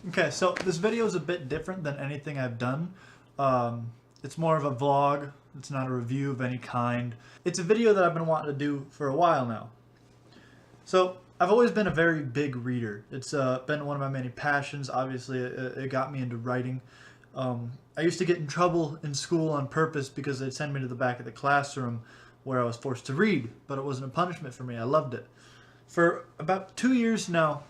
Okay, so this video is a bit different than anything I've done. It's more of a vlog. It's not a review of any kind. It's a video that I've been wanting to do for a while now. So I've always been a very big reader. It's been one of my many passions. Obviously, it got me into writing. I used to get in trouble in school on purpose because they'd send me to the back of the classroom where I was forced to read, but it wasn't a punishment for me. I loved it. For about 2 years now,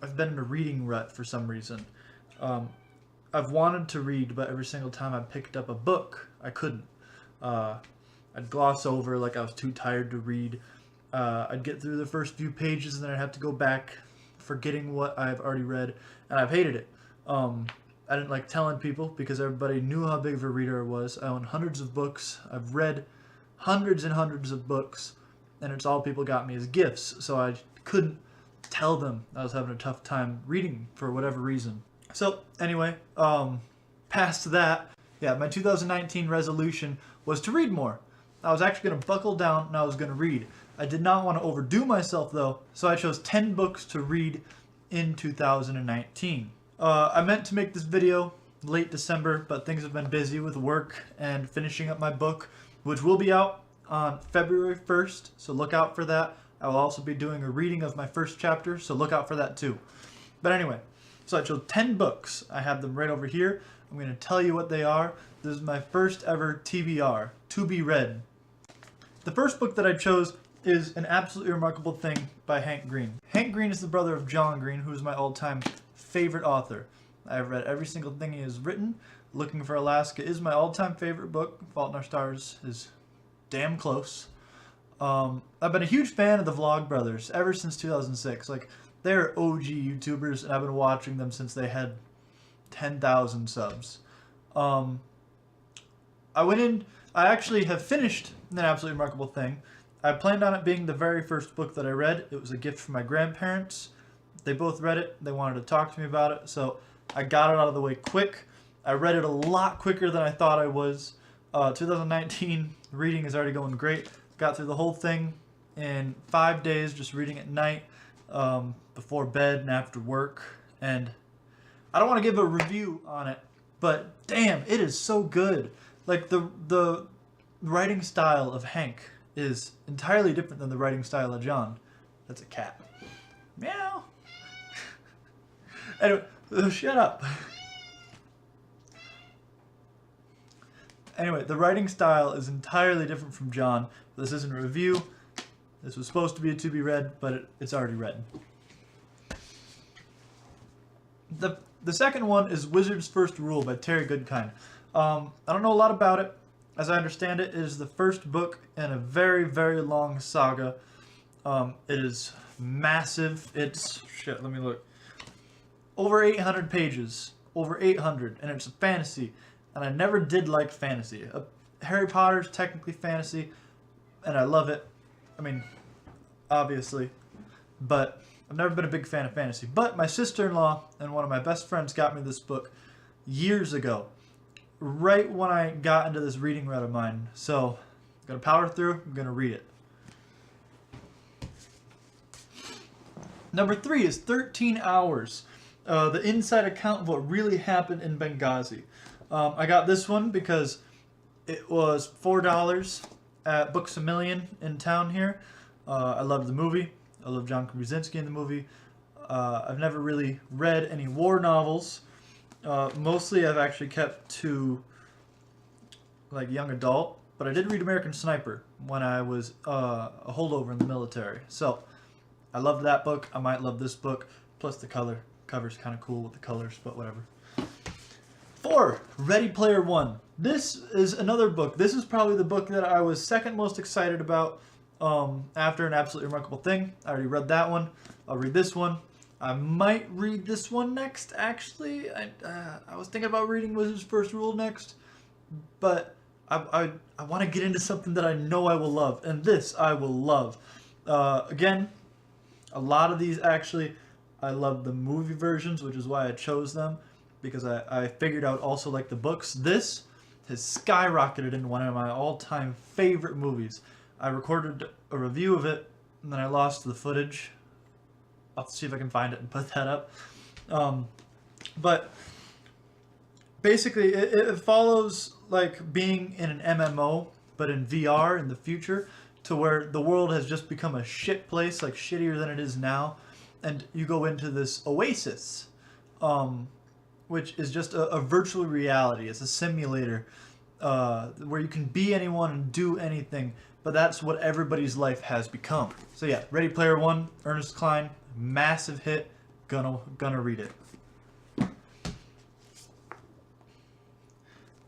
I've been in a reading rut for some reason. I've wanted to read, but every single time I picked up a book, I couldn't. I'd gloss over like I was too tired to read. I'd get through the first few pages and then I'd have to go back, forgetting what I've already read, and I've hated it. I didn't like telling people because everybody knew how big of a reader I was. I own hundreds of books. I've read hundreds and hundreds of books, and it's all people got me as gifts, so I couldn't tell them I was having a tough time reading for whatever reason. So anyway, past that, yeah, my 2019 resolution was to read more. I was actually going to buckle down and I was going to read. I did not want to overdo myself though, so I chose 10 books to read in 2019. I meant to make this video late December, but things have been busy with work and finishing up my book, which will be out on February 1st, so look out for that. I will also be doing a reading of my first chapter, so look out for that too. But anyway, so I chose 10 books. I have them right over here. I'm going to tell you what they are. This is my first ever TBR, to be read. The first book that I chose is An Absolutely Remarkable Thing by Hank Green. Hank Green is the brother of John Green, who is my all-time favorite author. I've read every single thing he has written. Looking for Alaska is my all-time favorite book. Fault in Our Stars is damn close. I've been a huge fan of the Vlogbrothers ever since 2006. Like, they're OG YouTubers, and I've been watching them since they had 10,000 subs. I actually have finished An Absolutely Remarkable Thing. I planned on it being the very first book that I read. It was a gift from my grandparents. They both read it. They wanted to talk to me about it, so I got it out of the way quick. I read it a lot quicker than I thought I was. 2019 reading is already going great. Got through the whole thing in 5 days, just reading at night, before bed and after work. And I don't want to give a review on it, but damn, it is so good. Like, the writing style of Hank is entirely different than the writing style of John. That's a cat. Meow. Anyway, shut up. Anyway, the writing style is entirely different from John. This isn't a review. This was supposed to be a to be read, but it's already read. The second one is Wizard's First Rule by Terry Goodkind. I don't know a lot about it. As I understand it, it is the first book in a very, very long saga. It is massive. It's, shit, let me look. Over 800 pages. Over 800. And it's a fantasy. And I never did like fantasy. Harry Potter's technically fantasy, and I love it. I mean, obviously. But I've never been a big fan of fantasy. But my sister-in-law and one of my best friends got me this book years ago, right when I got into this reading rut of mine. So I'm going to power through. I'm going to read it. Number 3 is 13 Hours. The inside account of what really happened in Benghazi. I got this one because it was $4 at Books A Million in town here. I loved the movie. I love John Krasinski in the movie. I've never really read any war novels. Mostly I've actually kept to like young adult, but I did read American Sniper when I was a holdover in the military. So I loved that book. I might love this book. Plus the cover's kind of cool with the colors, but whatever. 4, Ready Player One. This is another book. This is probably the book that I was second most excited about after An Absolutely Remarkable Thing. I already read that one. I'll read this one. I might read this one next, actually. I was thinking about reading Wizard's First Rule next, but I want to get into something that I know I will love, and this I will love. Again, a lot of these actually, I love the movie versions, which is why I chose them, because I figured out also like the books. This has skyrocketed into one of my all-time favorite movies. I recorded a review of it, and then I lost the footage. I'll see if I can find it and put that up. But basically, it follows like being in an MMO, but in VR in the future, to where the world has just become a shit place, like shittier than it is now, and you go into this oasis, which is just a virtual reality. It's a simulator where you can be anyone and do anything, but that's what everybody's life has become. So yeah, Ready Player One, Ernest Cline, massive hit. Gonna read it.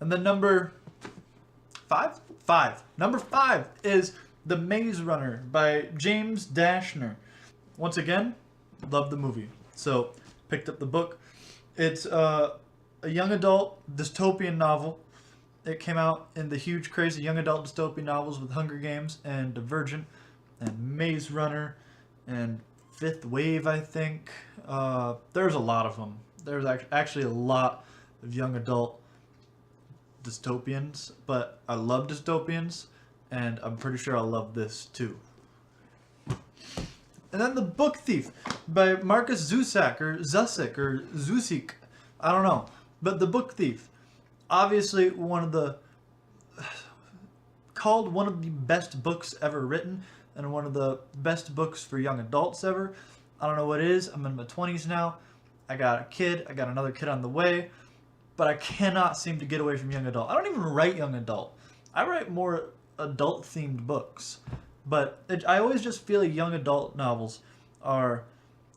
And then number five. Number 5 is The Maze Runner by James Dashner. Once again, love the movie, so picked up the book. It's a young adult dystopian novel. It came out in the huge craze of young adult dystopian novels with Hunger Games and Divergent and Maze Runner and Fifth Wave, I think. There's a lot of them. There's actually a lot of young adult dystopians, but I love dystopians, and I'm pretty sure I'll love this too. And then The Book Thief by Marcus Zusak, or Zusik, or Zusik, I don't know. But The Book Thief, obviously called one of the best books ever written, and one of the best books for young adults ever. I don't know what it is. I'm in my 20s now. I got a kid. I got another kid on the way. But I cannot seem to get away from young adult. I don't even write young adult. I write more adult-themed books. But I always just feel like young adult novels are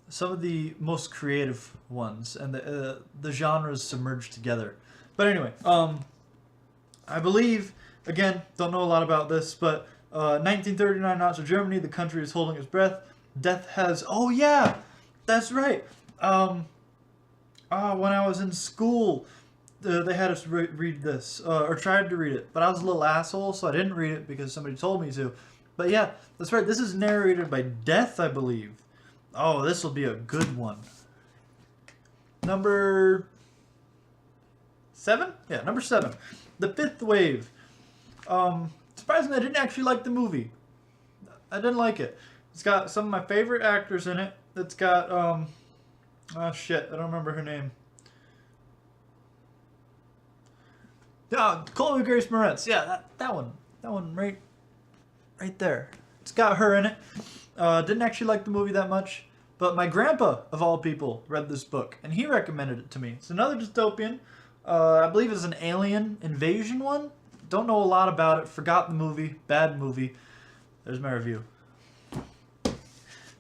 some of the most creative ones, and the genres submerged together. But anyway, I believe, again, don't know a lot about this, but 1939 Nazi Germany, the country is holding its breath. Death has... Oh, yeah! That's right! When I was in school, they had us read this, or tried to read it, but I was a little asshole, so I didn't read it because somebody told me to. But yeah, that's right, this is narrated by Death, I believe. Oh, this will be a good one. Number 7? Yeah, number 7. The Fifth Wave. Surprisingly, I didn't actually like the movie. I didn't like it. It's got some of my favorite actors in it. It's got, oh shit, I don't remember her name. Yeah, Chloe Grace Moretz. Yeah, that one right there. It's got her in it. Didn't actually like the movie that much, but my grandpa, of all people, read this book, and he recommended it to me. It's another dystopian. I believe it's an alien invasion one. Don't know a lot about it. Forgot the movie. Bad movie. There's my review.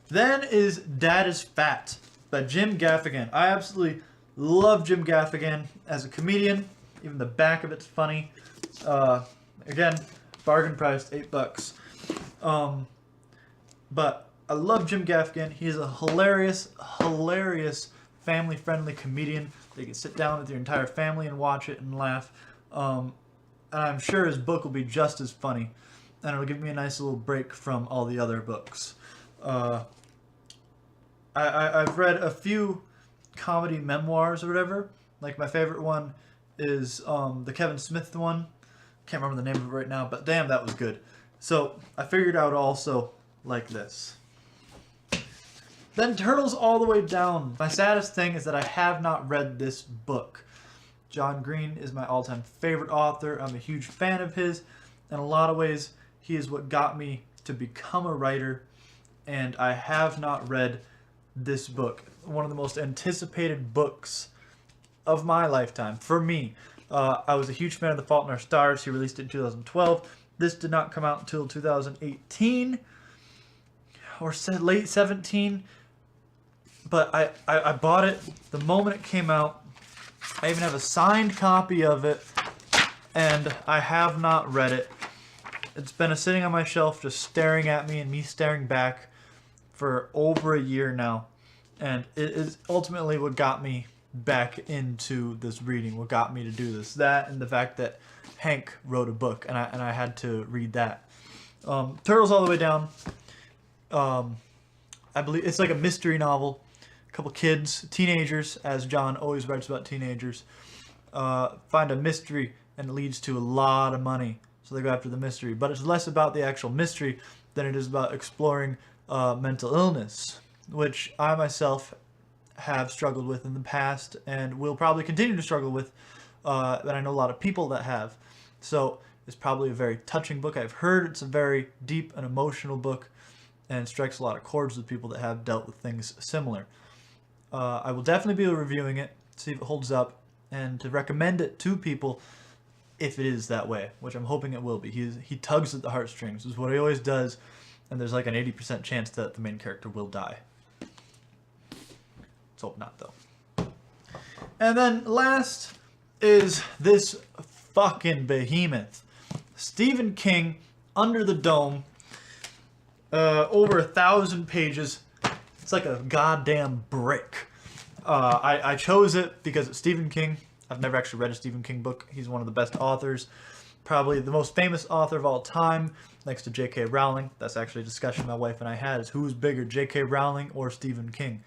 Then is Dad is Fat by Jim Gaffigan. I absolutely love Jim Gaffigan as a comedian. Even the back of it's funny. Again, bargain priced, $8. But I love Jim Gaffigan. He's a hilarious family-friendly comedian. You can sit down with your entire family and watch it and laugh. And I'm sure his book will be just as funny. And it'll give me a nice little break from all the other books. I've read a few comedy memoirs or whatever. Like my favorite one is the Kevin Smith one. Can't remember the name of it right now, but damn, that was good. So I figured I would also like this. Then Turtles All the Way Down. My saddest thing is that I have not read this book. John Green is my all-time favorite author. I'm a huge fan of his. In a lot of ways, he is what got me to become a writer, and I have not read this book. One of the most anticipated books of my lifetime, for me. I was a huge fan of The Fault in Our Stars. He released it in 2012. This did not come out until 2018, or late 17, but I bought it the moment it came out. I even have a signed copy of it, and I have not read it. It's been sitting on my shelf just staring at me and me staring back for over a year now. And it is ultimately what got me back into this reading, what got me to do this. That and the fact that Hank wrote a book, and I had to read that. Turtles All the Way Down. I believe it's like a mystery novel. A couple kids, teenagers, as John always writes about teenagers, find a mystery, and it leads to a lot of money. So they go after the mystery. But it's less about the actual mystery than it is about exploring mental illness, which I myself have struggled with in the past and will probably continue to struggle with, and I know a lot of people that have. So it's probably a very touching book. I've heard it's a very deep and emotional book and strikes a lot of chords with people that have dealt with things similar. I will definitely be reviewing it, see if it holds up, and to recommend it to people if it is that way, which I'm hoping it will be. He tugs at the heartstrings, is what he always does, and there's like an 80% chance that the main character will die. Let's hope not, though. And then last is this fucking behemoth. Stephen King, Under the Dome. Over 1,000 pages. It's like a goddamn brick. I chose it because it's Stephen King. I've never actually read a Stephen King book. He's one of the best authors. Probably the most famous author of all time, next to J.K. Rowling. That's actually a discussion my wife and I had, is who's bigger, J.K. Rowling or Stephen King?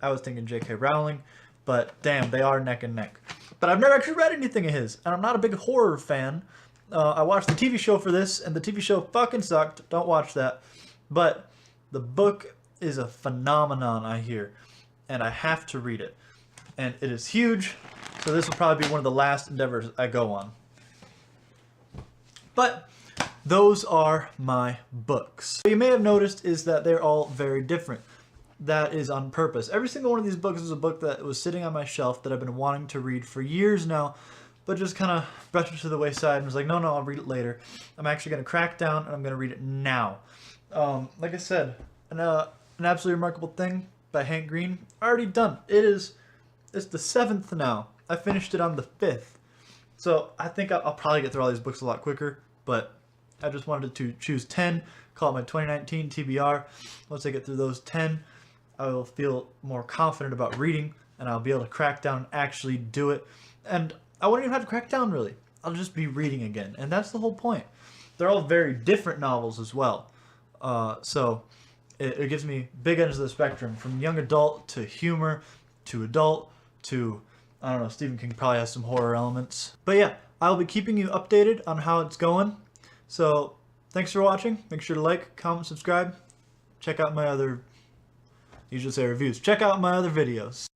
I was thinking J.K. Rowling, but damn, they are neck and neck. But I've never actually read anything of his, and I'm not a big horror fan. I watched the TV show for this, and the TV show fucking sucked. Don't watch that. But the book is a phenomenon, I hear, and I have to read it. And it is huge, so this will probably be one of the last endeavors I go on. But those are my books. What you may have noticed is that they're all very different. That is on purpose. Every single one of these books is a book that was sitting on my shelf that I've been wanting to read for years now, but just kind of brushed it to the wayside and was like, no, I'll read it later. I'm actually going to crack down and I'm going to read it now. Like I said, an Absolutely Remarkable Thing by Hank Green, already done. It's the 7th now. I finished it on the 5th. So I think I'll probably get through all these books a lot quicker, but I just wanted to choose 10, call it my 2019 TBR. Once I get through those 10, I will feel more confident about reading, and I'll be able to crack down and actually do it. And I won't even have to crack down, really. I'll just be reading again, and that's the whole point. They're all very different novels as well. So it gives me big ends of the spectrum, from young adult to humor to adult to, I don't know, Stephen King probably has some horror elements. But yeah, I'll be keeping you updated on how it's going. So thanks for watching. Make sure to like, comment, subscribe. Check out my other, usually say reviews. Check out my other videos.